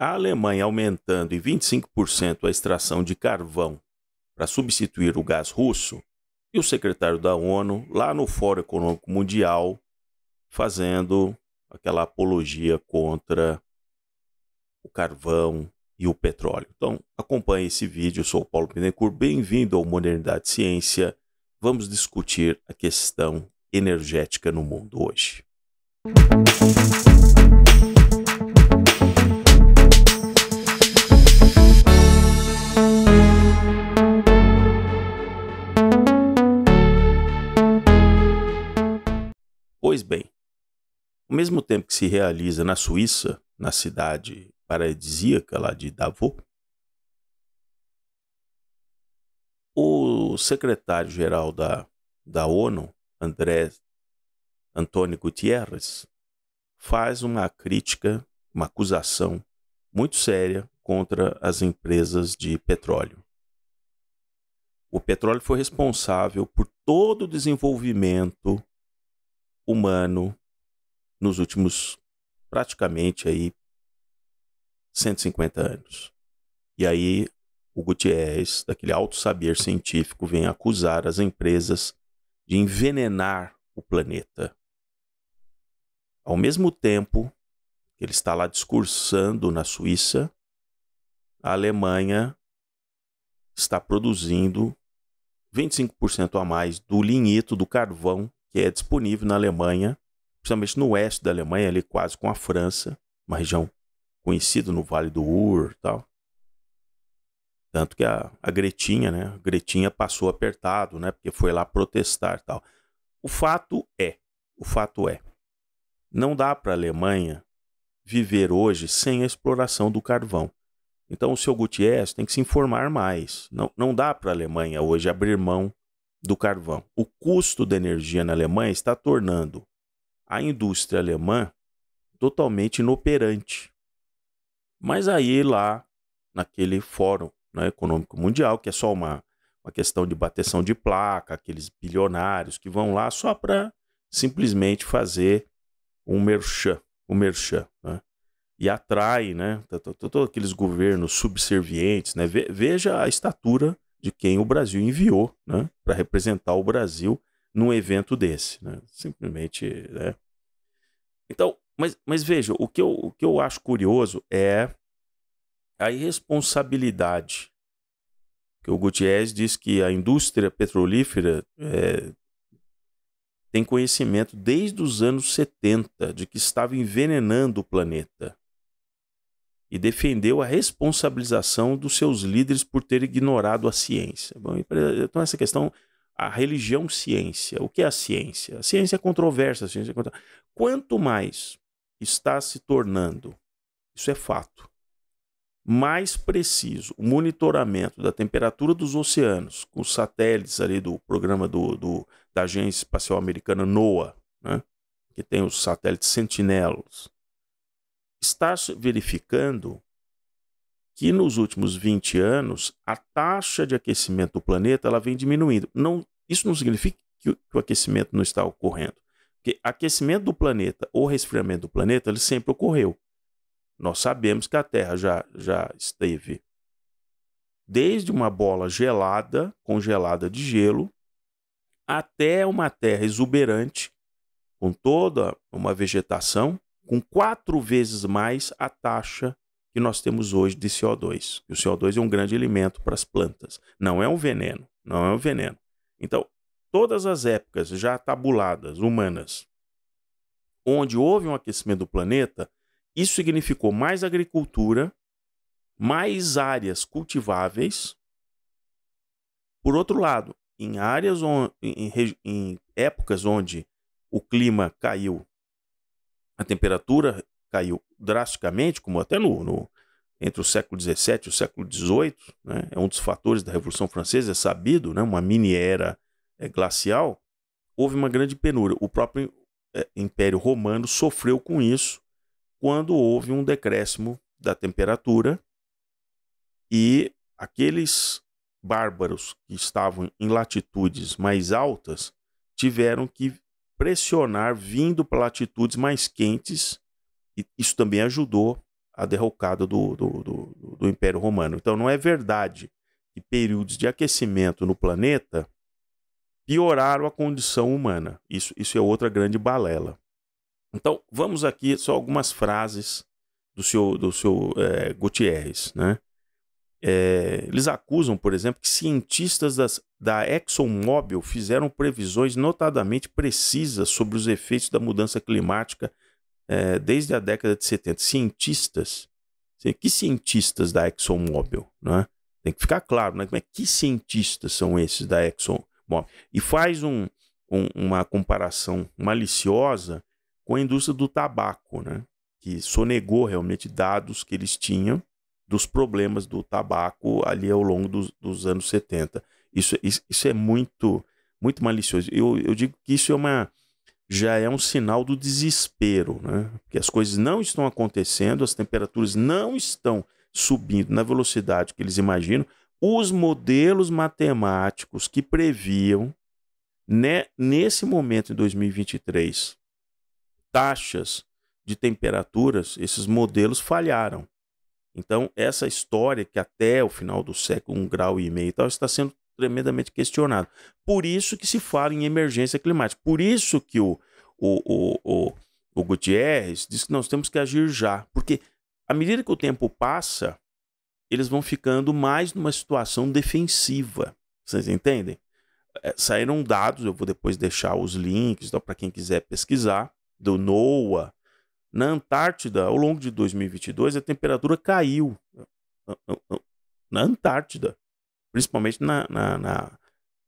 a Alemanha aumentando em 25% a extração de carvão para substituir o gás russo, e o secretário da ONU, lá no Fórum Econômico Mundial, fazendo aquela apologia contra o carvão e o petróleo. Então, acompanhe esse vídeo. Eu sou o Paulo Pinecourt, bem-vindo ao Modernidade Ciência. Vamos discutir a questão energética no mundo hoje. Pois bem, ao mesmo tempo que se realiza na Suíça, na cidade paradisíaca lá de Davos, o secretário-geral da ONU, Antônio Guterres, faz uma crítica, uma acusação muito séria contra as empresas de petróleo. O petróleo foi responsável por todo o desenvolvimento humano nos últimos praticamente aí 150 anos. E aí o Guterres, daquele alto saber científico, vem acusar as empresas de envenenar o planeta. Ao mesmo tempo que ele está lá discursando na Suíça, a Alemanha está produzindo 25% a mais do lignito, do carvão, que é disponível na Alemanha, principalmente no oeste da Alemanha, ali quase com a França, uma região conhecida no Vale do Ruhr e tal. Tanto que a Gretinha, né? A Gretinha passou apertado, né? Porque foi lá protestar e tal. O fato é, não dá para a Alemanha viver hoje sem a exploração do carvão. Então o seu Guterres tem que se informar mais. Não dá para a Alemanha hoje abrir mão do carvão. O custo da energia na Alemanha está tornando a indústria alemã totalmente inoperante. Mas aí lá, naquele fórum, né, econômico mundial, que é só uma questão de bateção de placa, aqueles bilionários que vão lá só para simplesmente fazer um merchan, né? E atrai, né, todos aqueles governos subservientes, né? Veja a estatura de quem o Brasil enviou, né, para representar o Brasil num evento desse, né? Simplesmente, né? Então, mas veja, o que eu acho curioso é a irresponsabilidade. Que o Guterres diz que a indústria petrolífera tem conhecimento desde os anos 70 de que estava envenenando o planeta. E defendeu a responsabilização dos seus líderes por ter ignorado a ciência. Bom, então essa questão, a religião ciência, o que é a ciência? A ciência é controversa. Quanto mais está se tornando, isso é fato, mais preciso o monitoramento da temperatura dos oceanos, com os satélites ali do programa da Agência Espacial Americana NOAA, né, que tem os satélites Sentinels, está verificando que nos últimos 20 anos a taxa de aquecimento do planeta ela vem diminuindo. Isso não significa que o aquecimento não está ocorrendo. Porque aquecimento do planeta ou resfriamento do planeta ele sempre ocorreu. Nós sabemos que a Terra já esteve desde uma bola gelada, congelada de gelo, até uma Terra exuberante, com toda uma vegetação, com 4 vezes mais a taxa que nós temos hoje de CO2. E o CO2 é um grande alimento para as plantas. Não é um veneno. Então, todas as épocas já tabuladas, humanas, onde houve um aquecimento do planeta, isso significou mais agricultura, mais áreas cultiváveis. Por outro lado, em épocas onde o clima caiu, a temperatura caiu drasticamente, como até entre o século XVII e o século XVIII, né? É um dos fatores da Revolução Francesa, é sabido, né? Uma mini-era glacial, houve uma grande penúria. O próprio Império Romano sofreu com isso quando houve um decréscimo da temperatura e aqueles bárbaros que estavam em latitudes mais altas tiveram que pressionar vindo para latitudes mais quentes, e isso também ajudou a derrocada do Império Romano. Então não é verdade que períodos de aquecimento no planeta pioraram a condição humana. Isso é outra grande balela. Então vamos aqui só algumas frases do seu Gutierrez, né? Eles acusam, por exemplo, que cientistas da ExxonMobil fizeram previsões notadamente precisas sobre os efeitos da mudança climática desde a década de 70. Cientistas? Que cientistas da ExxonMobil? Né? Tem que ficar claro, né? Que cientistas são esses da ExxonMobil? E faz uma comparação maliciosa com a indústria do tabaco, né? Que sonegou realmente dados que eles tinham dos problemas do tabaco ali ao longo dos anos 70. Isso é muito, muito malicioso. Eu digo que isso já é um sinal do desespero, né? Porque as coisas não estão acontecendo, as temperaturas não estão subindo na velocidade que eles imaginam. Os modelos matemáticos que previam, né, nesse momento, em 2023, taxas de temperaturas, esses modelos falharam. Então, essa história que até o final do século, 1,5 grau e tal, está sendo tremendamente questionado. Por isso que se fala em emergência climática. Por isso que o Gutierrez diz que nós temos que agir já. Porque à medida que o tempo passa, eles vão ficando mais numa situação defensiva. Vocês entendem? Saíram dados, eu vou depois deixar os links para quem quiser pesquisar, do NOAA. Na Antártida, ao longo de 2022, a temperatura caiu. Na Antártida. Principalmente na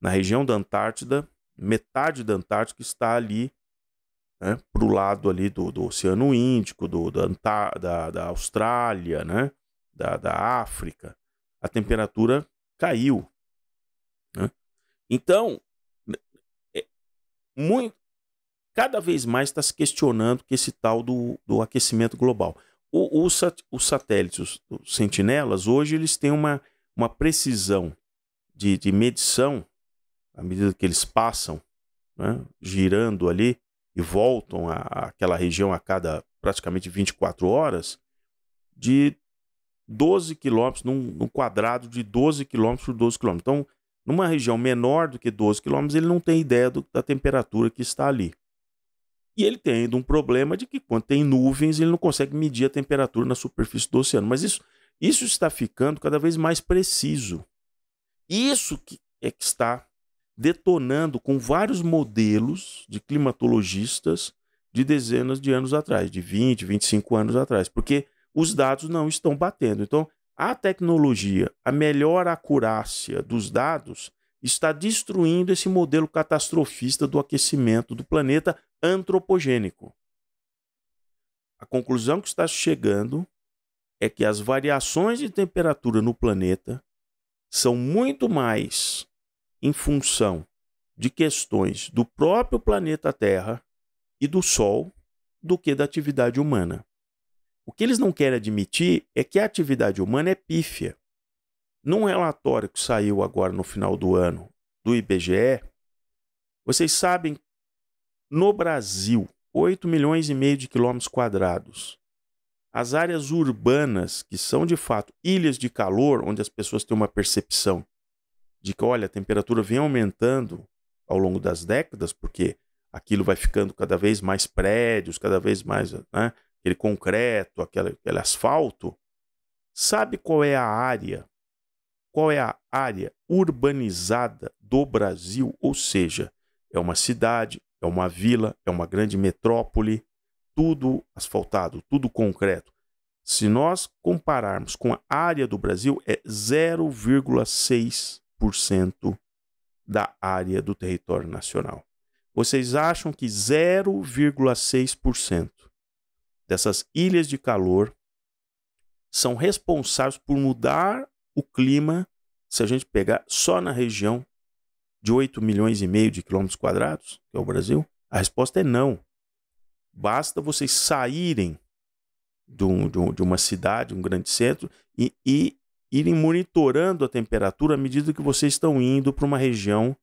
região da Antártida. Metade da Antártida está ali, né, para o lado ali do Oceano Índico, da Austrália, né, da África. A temperatura caiu. Né? Então, cada vez mais está se questionando que esse tal do aquecimento global. Os satélites, os sentinelas, hoje eles têm uma precisão de medição, à medida que eles passam, né, girando ali e voltam àquela região a cada praticamente 24 horas, de 12 quilômetros, num quadrado de 12 quilômetros por 12 quilômetros. Então, numa região menor do que 12 quilômetros, ele não tem ideia da temperatura que está ali. E ele tem ainda um problema de que quando tem nuvens, ele não consegue medir a temperatura na superfície do oceano. Mas isso está ficando cada vez mais preciso. Isso que está detonando com vários modelos de climatologistas de dezenas de anos atrás, de 20, 25 anos atrás, porque os dados não estão batendo. Então, a tecnologia, a melhor acurácia dos dados está destruindo esse modelo catastrofista do aquecimento do planeta antropogênico. A conclusão que está chegando é que as variações de temperatura no planeta são muito mais em função de questões do próprio planeta Terra e do Sol do que da atividade humana. O que eles não querem admitir é que a atividade humana é pífia. Num relatório que saiu agora no final do ano do IBGE, vocês sabem, no Brasil, 8,5 milhões de quilômetros quadrados. As áreas urbanas, que são de fato ilhas de calor, onde as pessoas têm uma percepção de que, olha, a temperatura vem aumentando ao longo das décadas, porque aquilo vai ficando cada vez mais prédios, cada vez mais, né, aquele concreto, aquele asfalto. Sabe qual é a área? Qual é a área urbanizada do Brasil? Ou seja, é uma cidade, é uma vila, é uma grande metrópole, tudo asfaltado, tudo concreto. Se nós compararmos com a área do Brasil, é 0,6% da área do território nacional. Vocês acham que 0,6% dessas ilhas de calor são responsáveis por mudar o clima, se a gente pegar só na região de 8,5 milhões de quilômetros quadrados, que é o Brasil? A resposta é não. Basta vocês saírem de uma cidade, um grande centro, e irem monitorando a temperatura à medida que vocês estão indo para uma região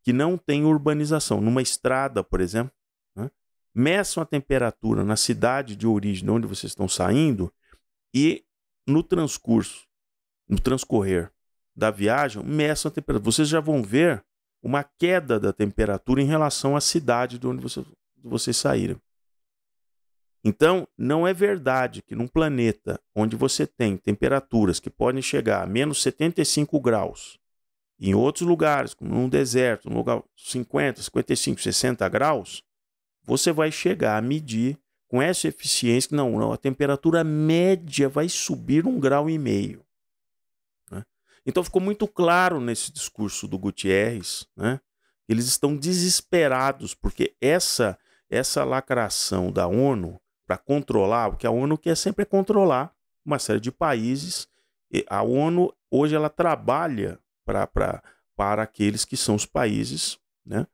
que não tem urbanização. Numa estrada, por exemplo, né? Meçam a temperatura na cidade de origem de onde vocês estão saindo e no transcorrer da viagem, meçam a temperatura. Vocês já vão ver uma queda da temperatura em relação à cidade de onde vocês saíram. Então, não é verdade que num planeta onde você tem temperaturas que podem chegar a menos 75 graus, em outros lugares, como num deserto, num lugar 50, 55, 60 graus, você vai chegar a medir com essa eficiência que não, a temperatura média vai subir 1,5 grau. Né? Então ficou muito claro nesse discurso do Guterres, né? Eles estão desesperados porque essa lacração da ONU para controlar, o que a ONU quer sempre é controlar uma série de países. E a ONU hoje ela trabalha para aqueles que são os países, né?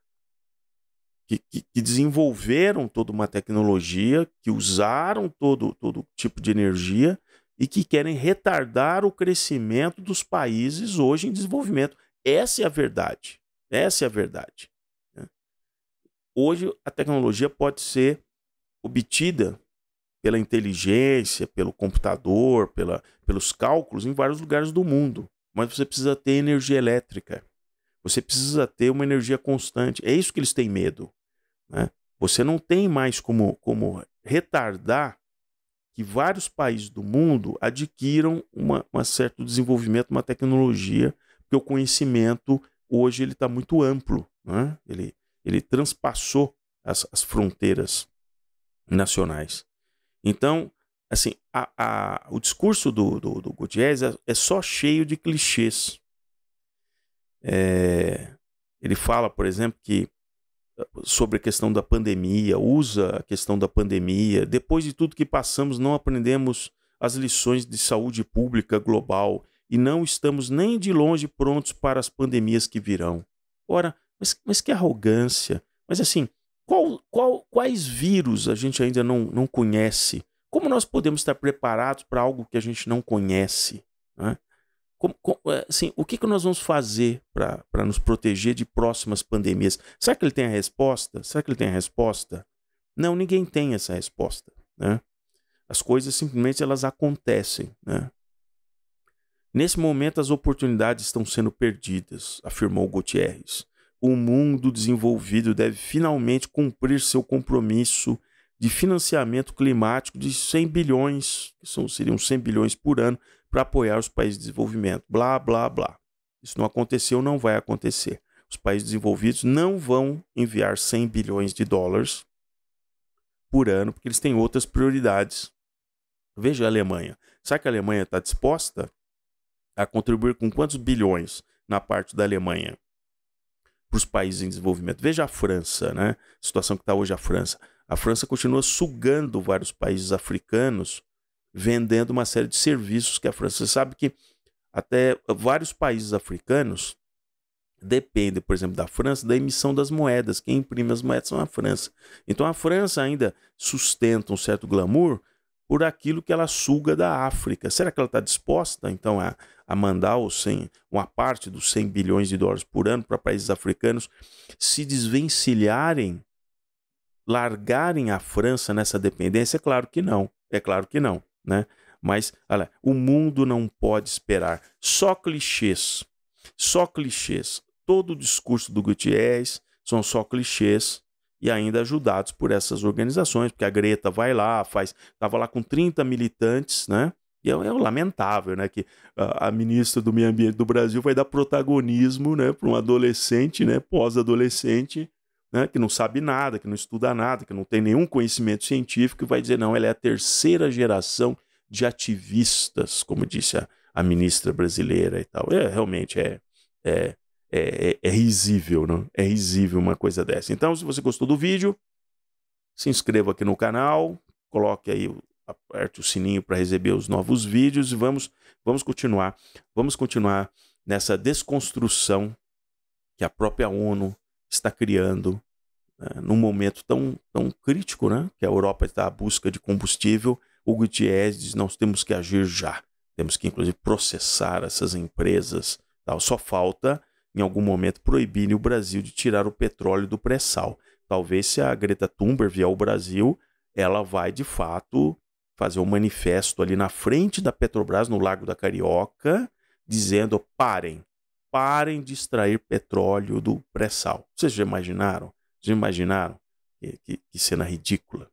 Que desenvolveram toda uma tecnologia, que usaram todo tipo de energia e que querem retardar o crescimento dos países hoje em desenvolvimento. Essa é a verdade. Essa é a verdade. Né? Hoje a tecnologia pode ser obtida pela inteligência, pelo computador, pelos cálculos em vários lugares do mundo. Mas você precisa ter energia elétrica. Você precisa ter uma energia constante. É isso que eles têm medo. Né? Você não tem mais como retardar que vários países do mundo adquiram um certo desenvolvimento, uma tecnologia, porque o conhecimento hoje ele está muito amplo. Né? Ele transpassou as fronteiras nacionais. Então, assim, o discurso do Guterres é só cheio de clichês. Ele fala, por exemplo, que sobre a questão da pandemia, usa a questão da pandemia. Depois de tudo que passamos, não aprendemos as lições de saúde pública global e não estamos nem de longe prontos para as pandemias que virão. Ora, mas que arrogância! Mas assim, quais vírus a gente ainda não conhece? Como nós podemos estar preparados para algo que a gente não conhece? Né? Assim, o que nós vamos fazer para nos proteger de próximas pandemias? Será que ele tem a resposta? Será que ele tem a resposta? Não, ninguém tem essa resposta. Né? As coisas simplesmente elas acontecem. Né? Nesse momento, as oportunidades estão sendo perdidas, afirmou Guterres. O mundo desenvolvido deve finalmente cumprir seu compromisso de financiamento climático de 100 bilhões, que seriam 100 bilhões por ano, para apoiar os países de desenvolvimento. Blá, blá, blá. Isso não aconteceu, não vai acontecer. Os países desenvolvidos não vão enviar 100 bilhões de dólares por ano, porque eles têm outras prioridades. Veja a Alemanha. Será que a Alemanha está disposta a contribuir com quantos bilhões na parte da Alemanha para os países em desenvolvimento? Veja a França, né? A situação que está hoje a França. A França continua sugando vários países africanos, vendendo uma série de serviços que a França... Você sabe que até vários países africanos dependem, por exemplo, da França, da emissão das moedas. Quem imprime as moedas são a França. Então a França ainda sustenta um certo glamour por aquilo que ela suga da África. Será que ela está disposta, então, a mandar uma parte dos 100 bilhões de dólares por ano para países africanos se desvencilharem, largarem a França nessa dependência? É claro que não. É claro que não. Né? Mas, olha, o mundo não pode esperar. Só clichês. Só clichês. Todo o discurso do Guterres são só clichês e ainda ajudados por essas organizações, porque a Greta vai lá, estava lá com 30 militantes, né? E é lamentável, né, que a ministra do Meio Ambiente do Brasil vai dar protagonismo, né, para um adolescente, né, pós-adolescente, né, que não sabe nada, que não estuda nada, que não tem nenhum conhecimento científico, e vai dizer, não, ela é a terceira geração de ativistas, como disse a ministra brasileira e tal. Realmente é risível, não? É risível uma coisa dessa. Então, se você gostou do vídeo, se inscreva aqui no canal, coloque aí, aperte o sininho para receber os novos vídeos e vamos continuar. Vamos continuar nessa desconstrução que a própria ONU está criando, né, num momento tão crítico, né, que a Europa está à busca de combustível. O Guterres diz, nós temos que agir já. Temos que, inclusive, processar essas empresas. Tal. Só falta, em algum momento, proibirem o Brasil de tirar o petróleo do pré-sal. Talvez, se a Greta Thunberg vier ao Brasil, ela vai, de fato, fazer um manifesto ali na frente da Petrobras, no Lago da Carioca, dizendo: parem de extrair petróleo do pré-sal. Vocês já imaginaram? Que cena ridícula.